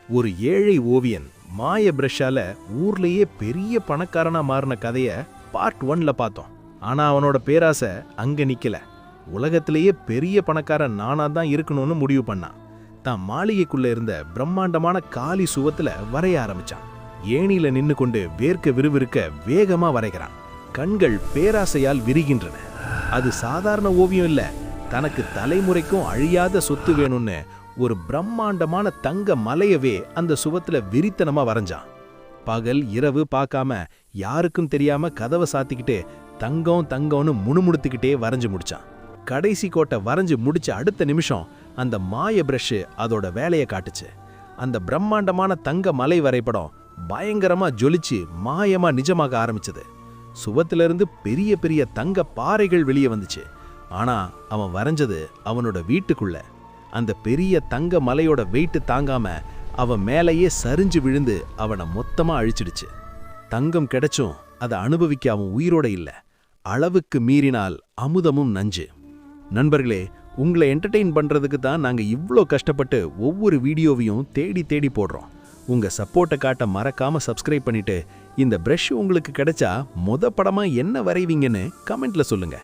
ஒரு ஏழை ஓவியன் மாய பிரஷால ஊர்லயே பெரிய பணக்காரனா மாறின கதைய பார்ட் 1ல பார்த்தோம். ஆனா அவனோட பேராசை அங்க நிக்கல. உலகத்திலேயே பெரிய பணக்காரன் நானா தான் இருக்கணும்னு முடிவு பண்ணான். தான் மாளிகைக்குள்ள இருந்த பிரம்மாண்டமான காலி சுவத்துல வரைய ஆரம்பிச்சான். ஏணியில நின்னு கொண்டு வேர்க்க விறுவிறுக்க வேகமா வரைகிறான். கண்கள் பேராசையால் விரிகின்றன. அது சாதாரண ஓவியம் இல்ல, தனக்கு தலைமுறைக்கும் அழியாத சொத்து வேணும்னு ஒரு பிரம்மாண்டமான தங்க மலையவே அந்த சுவத்துல விரித்தனமா வரைஞ்சான். பகல் இரவு பார்க்காம யாருக்கும் தெரியாம கதவை சாத்திக்கிட்டு தங்கம் தங்கம்னு முணுமுணுத்துக்கிட்டே வரைஞ்சு முடிச்சான். கடைசி கோட்டை வரைஞ்சு முடிச்ச அடுத்த நிமிஷம் அந்த மாய பிரஷ் அதோட வேலையை காட்டுச்சு. அந்த பிரம்மாண்டமான தங்க மலை வரைபடம் பயங்கரமா ஜொலிச்சு மாயமா நிஜமாக ஆரம்பிச்சது. சுவத்திலிருந்து பெரிய பெரிய தங்க பாறைகள் வெளியே வந்துச்சு. ஆனா அவன் வரைஞ்சது அவனோட வீட்டுக்குள்ள. அந்த பெரிய தங்க மலையோட வெயிட் தாங்காம அவன் மேலேயே சரிஞ்சு விழுந்து அவனை மொத்தமா அழிச்சிடுச்சு. தங்கம் கிடைச்சும் அதை அனுபவிக்க அவன் உயிரோட இல்ல. அளவுக்கு மீறினால் அமுதமும் நஞ்சு. நண்பர்களே, உங்களை என்டர்டெயின் பண்றதுக்கு தான் நாங்க இவ்ளோ கஷ்டப்பட்டு ஒவ்வொரு வீடியோவையும் தேடி தேடி போடுறோம். உங்க சப்போர்ட்டை காட்ட மறக்காம சப்ஸ்கிரைப் பண்ணிட்டு இந்த பிரஷ் உங்களுக்கு கிடைச்சா படமா என்ன வரைவீங்கன்னு கமெண்ட்ல சொல்லுங்க.